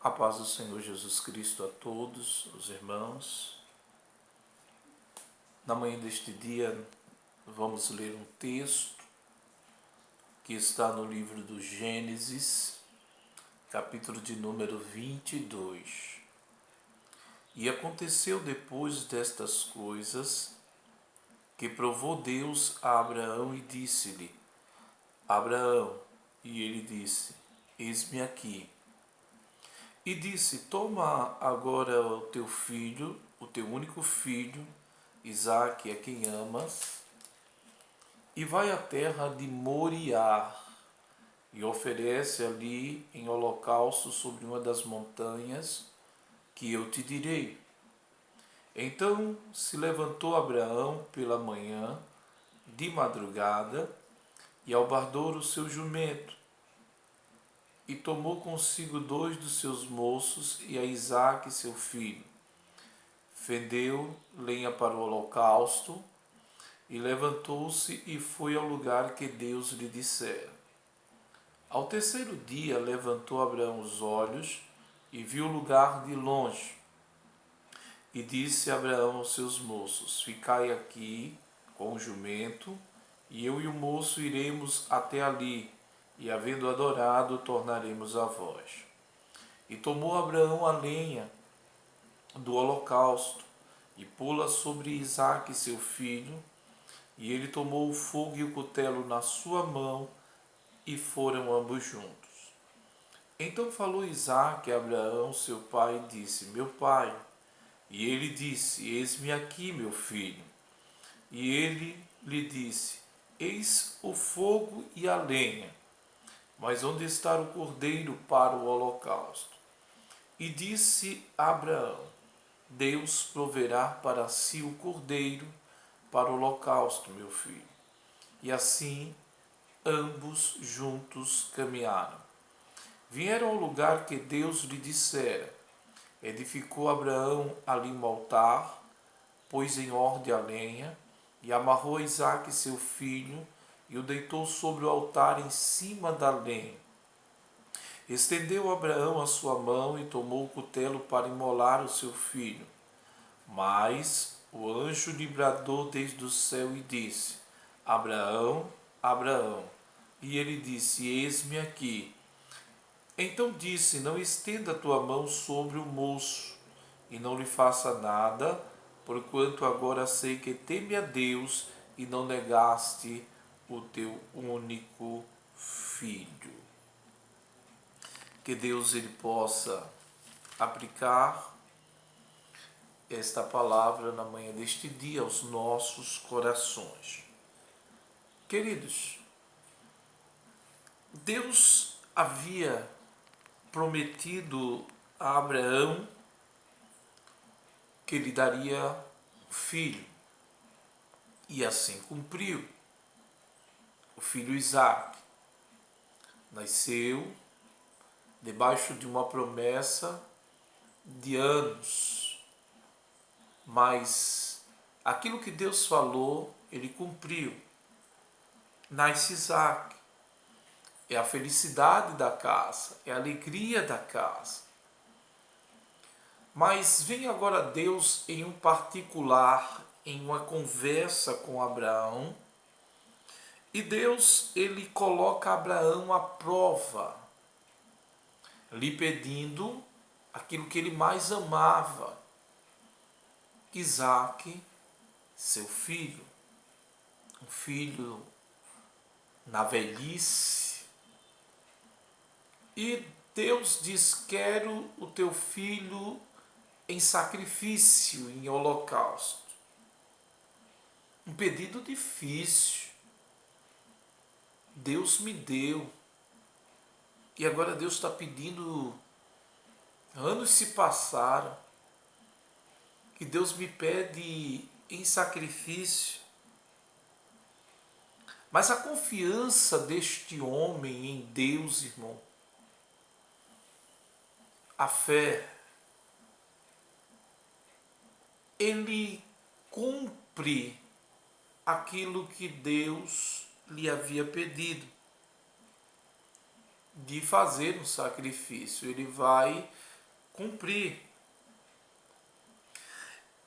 A paz do Senhor Jesus Cristo a todos os irmãos. Na manhã deste dia, vamos ler um texto que está no livro do Gênesis, capítulo de número 22. E aconteceu depois destas coisas que provou Deus a Abraão e disse-lhe: Abraão, e ele disse: Eis-me aqui. E disse: Toma agora o teu filho, o teu único filho, Isaque, a quem amas, e vai à terra de Moriá, e oferece ali em holocausto sobre uma das montanhas que eu te direi. Então se levantou Abraão pela manhã, de madrugada, e albardou o seu jumento, e tomou consigo 2 dos seus moços e a Isaque seu filho. Fendeu lenha para o holocausto, e levantou-se e foi ao lugar que Deus lhe dissera. Ao terceiro dia levantou Abraão os olhos e viu o lugar de longe. E disse Abraão aos seus moços: Ficai aqui com o jumento, e eu e o moço iremos até ali, e havendo adorado, tornaremos a vós. E tomou Abraão a lenha do holocausto, e pô-la sobre Isaque seu filho, e ele tomou o fogo e o cutelo na sua mão, e foram ambos juntos. Então falou Isaque a Abraão, seu pai, e disse: Meu pai. E ele disse: Eis-me aqui, meu filho. E ele lhe disse: Eis o fogo e a lenha, mas onde está o cordeiro para o holocausto? E disse Abraão: Deus proverá para si o cordeiro para o holocausto, meu filho. E assim ambos juntos caminharam. Vieram ao lugar que Deus lhe dissera. Edificou Abraão ali um altar, pôs em ordem a lenha, e amarrou Isaque seu filho, e o deitou sobre o altar em cima da lenha. Estendeu Abraão a sua mão e tomou o cutelo para imolar o seu filho. Mas o anjo lhe bradou desde o céu e disse: Abraão, Abraão. E ele disse: Eis-me aqui. Então disse: Não estenda a tua mão sobre o moço, e não lhe faça nada, porquanto agora sei que teme a Deus e não negaste o teu único filho. Que Deus ele possa aplicar esta palavra na manhã deste dia aos nossos corações. Queridos, Deus havia prometido a Abraão que lhe daria um filho, e assim cumpriu. O filho Isaque nasceu debaixo de uma promessa de anos, mas aquilo que Deus falou, ele cumpriu. Nasce Isaque, é a felicidade da casa, é a alegria da casa. Mas vem agora Deus em um particular, em uma conversa com Abraão, e Deus ele coloca Abraão à prova, lhe pedindo aquilo que ele mais amava, Isaque, seu filho, um filho na velhice. E Deus diz: quero o teu filho em sacrifício, em holocausto. Um pedido difícil. Deus me deu. E agora Deus está pedindo. Anos se passaram. Que Deus me pede em sacrifício. Mas a confiança deste homem em Deus, irmão, a fé, ele cumpre aquilo que Deus lhe havia pedido, de fazer um sacrifício. Ele vai cumprir.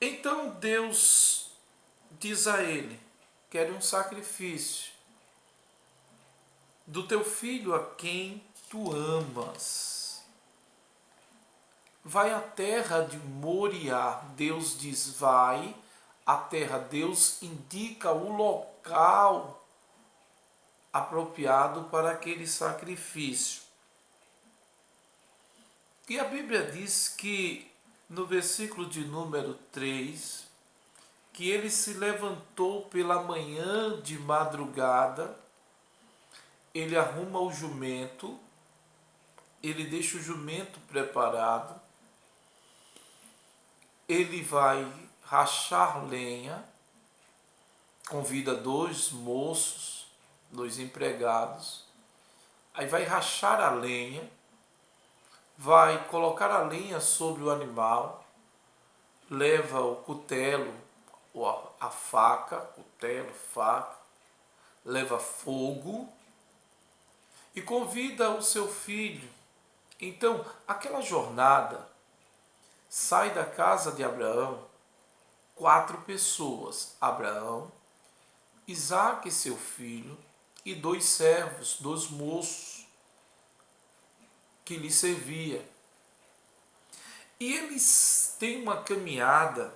Então Deus diz a ele: quero um sacrifício do teu filho a quem tu amas. Vai à terra de Moriá. Deus diz: vai à terra. Deus indica o local apropriado para aquele sacrifício. E a Bíblia diz que, no versículo de número 3, que ele se levantou pela manhã de madrugada, ele arruma o jumento, ele deixa o jumento preparado, ele vai rachar lenha, convida 2 moços, 2 empregados, aí vai rachar a lenha, vai colocar a lenha sobre o animal, leva o cutelo, a faca, cutelo, faca, leva fogo e convida o seu filho. Então, aquela jornada sai da casa de Abraão 4 pessoas: Abraão, Isaque, seu filho, e 2 servos, 2 moços que lhe servia. E eles têm uma caminhada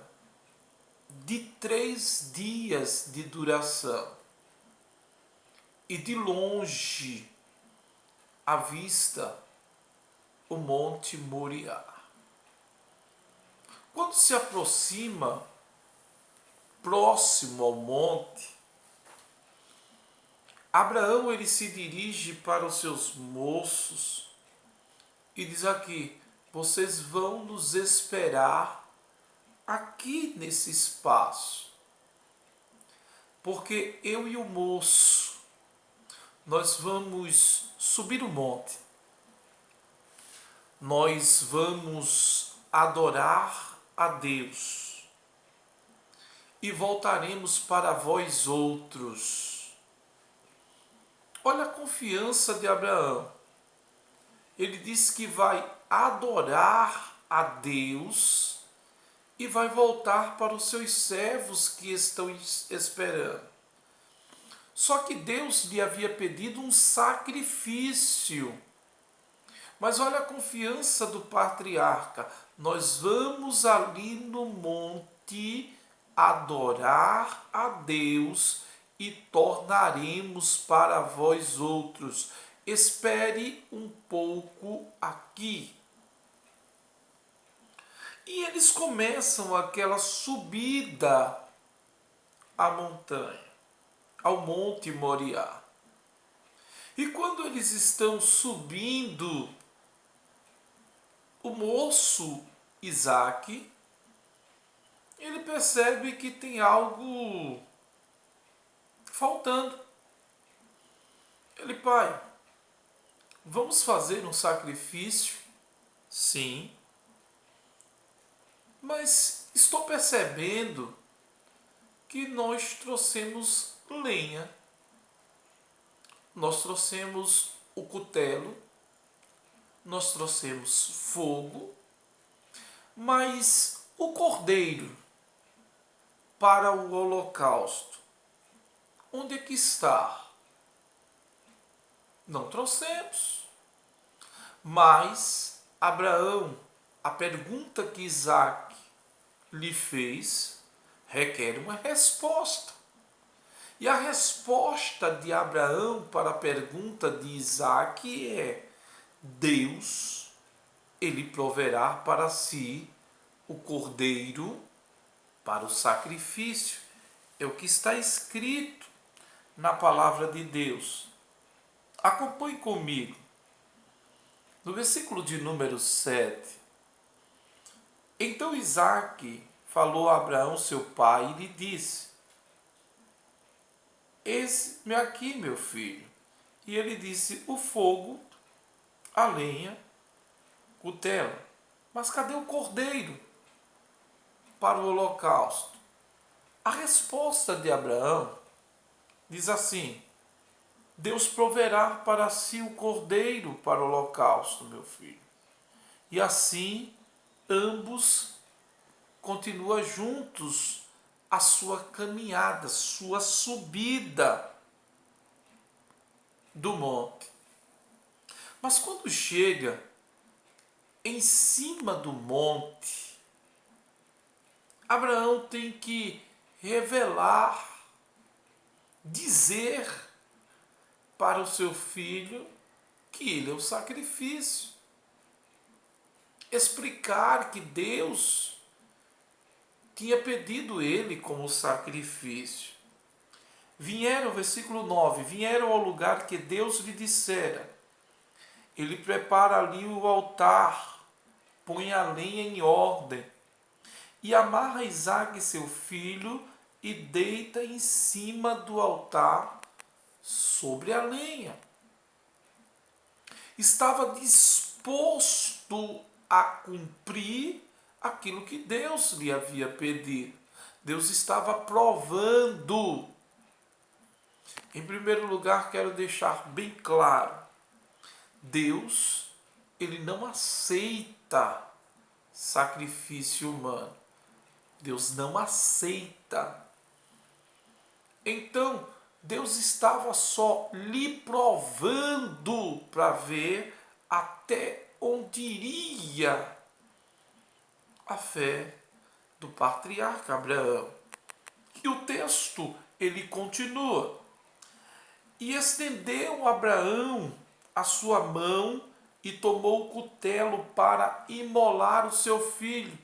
de 3 dias de duração. E de longe, à vista, o Monte Moriá. Quando se aproxima, próximo ao monte, Abraão ele se dirige para os seus moços e diz aqui: vocês vão nos esperar aqui nesse espaço, porque eu e o moço, nós vamos subir o monte, nós vamos adorar a Deus e voltaremos para vós outros. Olha a confiança de Abraão. Ele diz que vai adorar a Deus e vai voltar para os seus servos que estão esperando. Só que Deus lhe havia pedido um sacrifício. Mas olha a confiança do patriarca: nós vamos ali no monte adorar a Deus e tornaremos para vós outros. Espere um pouco aqui. E eles começam aquela subida à montanha, ao Monte Moriá. E quando eles estão subindo, o moço Isaque, ele percebe que tem algo faltando. Ele: pai, vamos fazer um sacrifício? Sim. Mas estou percebendo que nós trouxemos lenha, nós trouxemos o cutelo, nós trouxemos fogo, mas o cordeiro para o holocausto, onde é que está? Não trouxemos. Mas Abraão, a pergunta que Isaque lhe fez requer uma resposta. E a resposta de Abraão para a pergunta de Isaque é: Deus, ele proverá para si o cordeiro para o sacrifício. É o que está escrito na palavra de Deus. Acompanhe comigo. No versículo de número 7, então Isaque falou a Abraão, seu pai, e lhe disse: eis-me aqui, meu filho. E ele disse: o fogo, a lenha, o cutelo. Mas cadê o cordeiro para o holocausto? A resposta de Abraão diz assim: Deus proverá para si o cordeiro para o holocausto, meu filho. E assim ambos continuam juntos a sua caminhada, sua subida do monte. Mas quando chega em cima do monte, Abraão tem que revelar, dizer para o seu filho que ele é o sacrifício. Explicar que Deus tinha pedido ele como sacrifício. Vieram, versículo 9, vieram ao lugar que Deus lhe dissera. Ele prepara ali o altar, põe a lenha em ordem e amarra Isaque, seu filho, e deita em cima do altar sobre a lenha. Estava disposto a cumprir aquilo que Deus lhe havia pedido. Deus estava provando. Em primeiro lugar, quero deixar bem claro, Deus, ele não aceita sacrifício humano. Deus não aceita. Então, Deus estava só lhe provando para ver até onde iria a fé do patriarca Abraão. E o texto, ele continua. E estendeu Abraão a sua mão e tomou o cutelo para imolar o seu filho,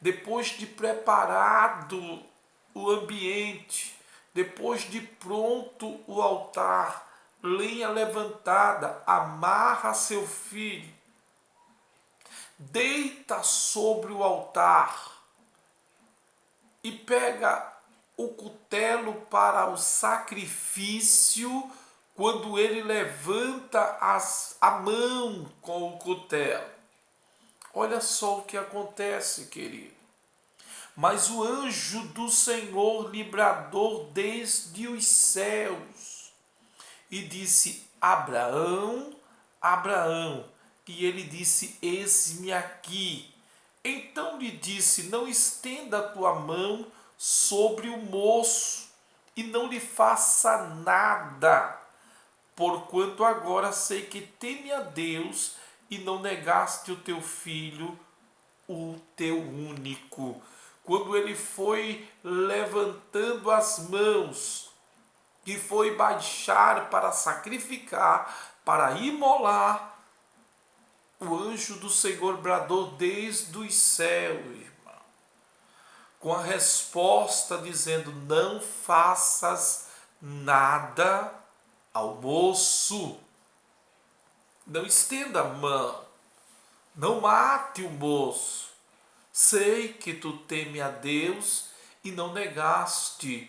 depois de preparado o ambiente, depois de pronto o altar, lenha levantada, amarra seu filho, deita sobre o altar e pega o cutelo para o sacrifício. Quando ele levanta a mão com o cutelo, olha só o que acontece, querido. Mas o anjo do Senhor lhe bradou desde os céus e disse: Abraão, Abraão. E ele disse: eis-me aqui. Então lhe disse: não estenda a tua mão sobre o moço e não lhe faça nada, porquanto agora sei que teme a Deus e não negaste o teu filho, o teu único. Quando ele foi levantando as mãos e foi baixar para sacrificar, para imolar, o anjo do Senhor bradou desde os céus, irmão, com a resposta dizendo: não faças nada ao moço, não estenda a mão, não mate o moço. Sei que tu teme a Deus e não negaste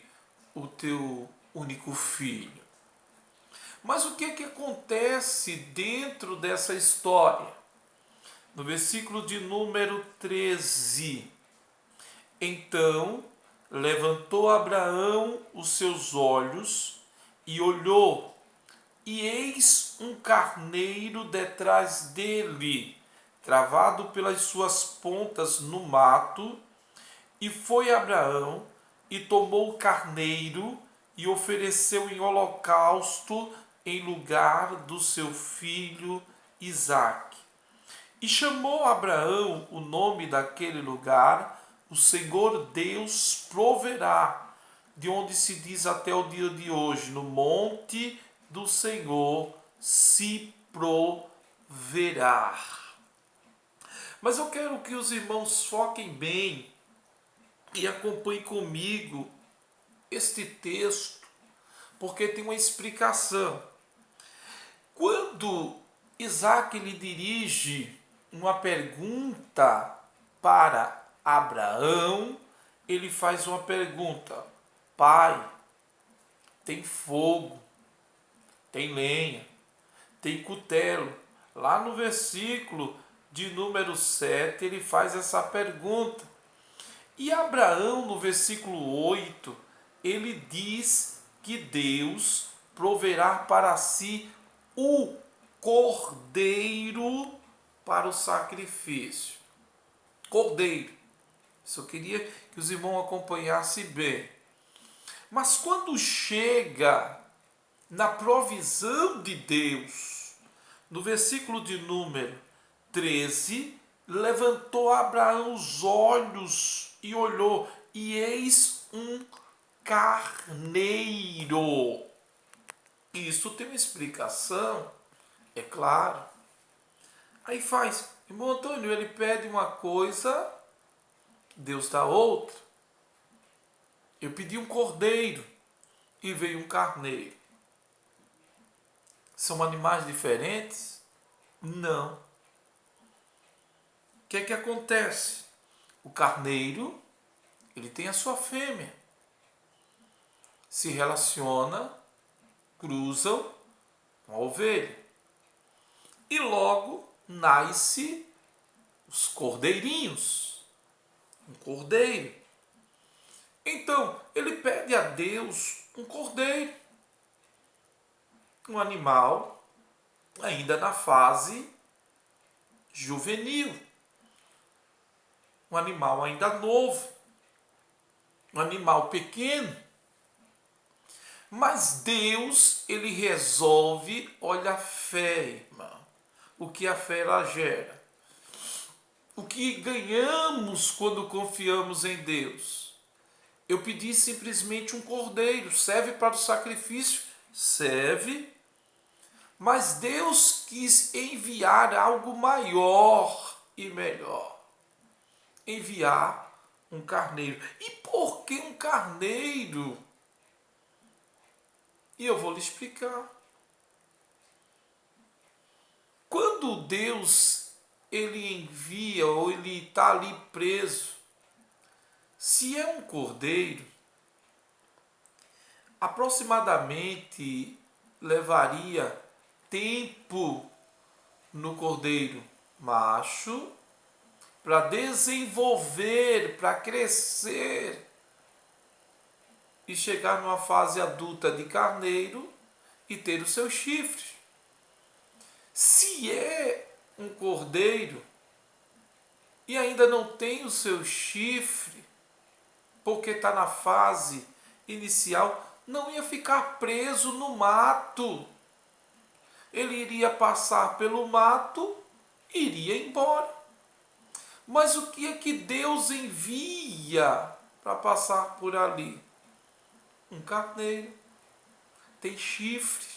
o teu único filho. Mas o que é que acontece dentro dessa história? No versículo de número 13. Então levantou Abraão os seus olhos e olhou, e eis um carneiro detrás dele, travado pelas suas pontas no mato. E foi Abraão e tomou o carneiro e ofereceu em holocausto em lugar do seu filho Isaque. E chamou Abraão o nome daquele lugar: o Senhor Deus proverá, de onde se diz até o dia de hoje: no monte do Senhor se proverá. Mas eu quero que os irmãos foquem bem e acompanhem comigo este texto, porque tem uma explicação. Quando Isaque lhe dirige uma pergunta para Abraão, ele faz uma pergunta: pai, tem fogo, tem lenha, tem cutelo. Lá no versículo de número 7, ele faz essa pergunta. E Abraão, no versículo 8, ele diz que Deus proverá para si o cordeiro para o sacrifício. cordeiro. Isso eu queria que os irmãos acompanhassem bem. Mas quando chega na provisão de Deus, no versículo de número 13, levantou Abraão os olhos e olhou, e eis um carneiro. Isso tem uma explicação, é claro. Aí faz, irmão Antônio, ele pede uma coisa, Deus dá outra. Eu pedi um cordeiro e veio um carneiro. São animais diferentes? Não. O que é que acontece? O carneiro, ele tem a sua fêmea. Se relaciona, cruzam com a ovelha. E logo nasce os cordeirinhos. Um cordeiro. Então, ele pede a Deus um cordeiro. Um animal ainda na fase juvenil. Um animal ainda novo. Um animal pequeno. Mas Deus, ele resolve, olha a fé, irmão. O que a fé ela gera. O que ganhamos quando confiamos em Deus. Eu pedi simplesmente um cordeiro. Serve para o sacrifício? Serve. Mas Deus quis enviar algo maior e melhor. Enviar um carneiro. E por que um carneiro? E eu vou lhe explicar. Quando Deus ele envia ou ele está ali preso, se é um cordeiro, aproximadamente levaria tempo no cordeiro macho para desenvolver, para crescer e chegar numa fase adulta de carneiro e ter os seus chifres. Se é um cordeiro e ainda não tem o seu chifre, porque está na fase inicial, não ia ficar preso no mato. Ele iria passar pelo mato e iria embora. Mas o que é que Deus envia para passar por ali? Um carneiro. Tem chifre.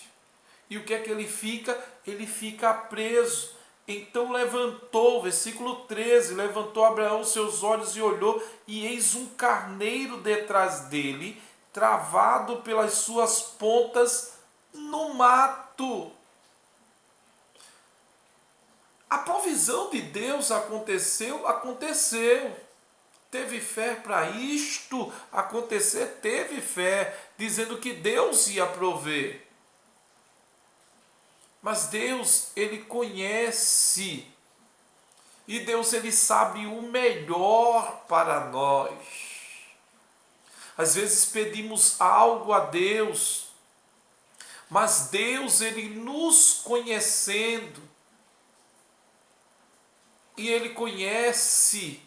E o que é que ele fica? Ele fica preso. Então levantou, versículo 13, levantou Abraão seus olhos e olhou, e eis um carneiro detrás dele, travado pelas suas pontas no mato. A provisão de Deus aconteceu. Teve fé para isto acontecer? Teve fé, dizendo que Deus ia prover. Mas Deus, ele conhece. E Deus, ele sabe o melhor para nós. Às vezes pedimos algo a Deus, mas Deus, ele nos conhecendo, e ele conhece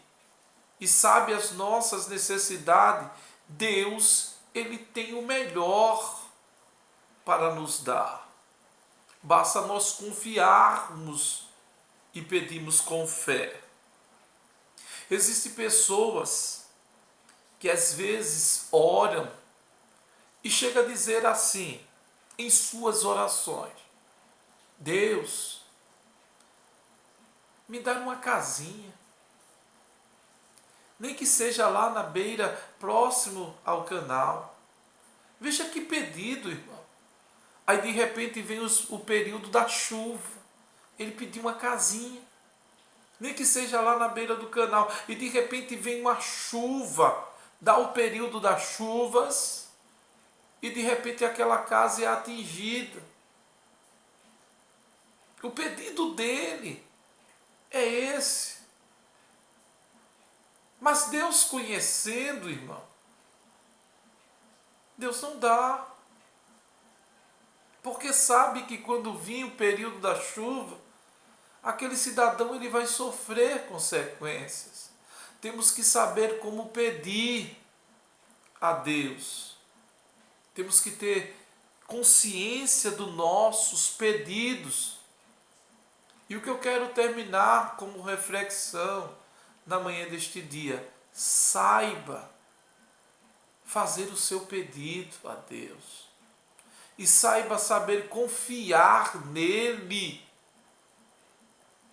e sabe as nossas necessidades, Deus, ele tem o melhor para nos dar. Basta nós confiarmos e pedirmos com fé. Existem pessoas que às vezes oram e chegam a dizer assim, em suas orações: Deus, me dá uma casinha, nem que seja lá na beira, próximo ao canal. Veja que pedido, irmão. Aí de repente vem o período da chuva. Ele pediu uma casinha, nem que seja lá na beira do canal. E de repente vem uma chuva, dá o período das chuvas, e de repente aquela casa é atingida. O pedido dele é esse. Mas Deus conhecendo, irmão, Deus não dá. Porque sabe que quando vir o período da chuva, aquele cidadão ele vai sofrer consequências. temos que saber como pedir a Deus. Temos que ter consciência dos nossos pedidos. E o que eu quero terminar como reflexão na manhã deste dia: saiba fazer o seu pedido a Deus. E saiba saber confiar nele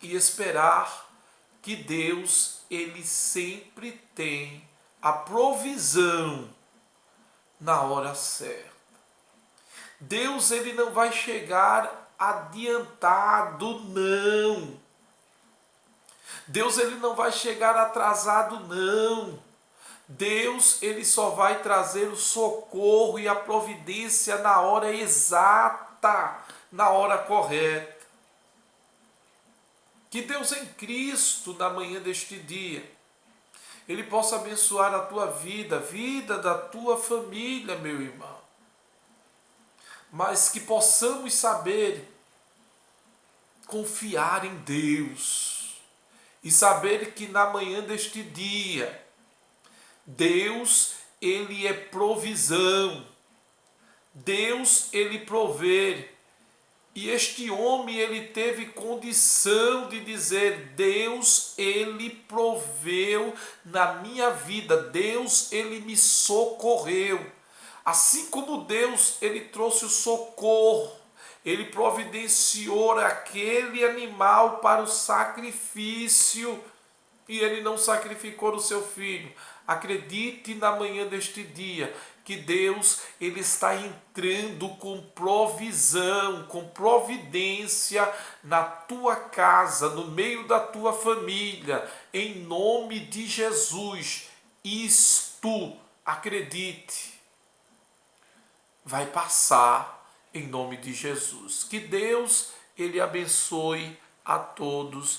e esperar que Deus, ele sempre tem a provisão na hora certa. Deus, ele não vai chegar adiantado, não. Deus, ele não vai chegar atrasado, não. Deus, ele só vai trazer o socorro e a providência na hora exata, na hora correta. Que Deus em Cristo, na manhã deste dia, ele possa abençoar a tua vida, a vida da tua família, meu irmão. Mas que possamos saber confiar em Deus e saber que na manhã deste dia, Deus, ele é provisão. Deus, ele provê. E este homem, ele teve condição de dizer: Deus, ele proveu na minha vida. Deus, ele me socorreu. Assim como Deus, ele trouxe o socorro. Ele providenciou aquele animal para o sacrifício. E ele não sacrificou o seu filho. Acredite na manhã deste dia que Deus, ele está entrando com provisão, com providência na tua casa, no meio da tua família, em nome de Jesus. Isto, acredite, vai passar em nome de Jesus. Que Deus, ele abençoe a todos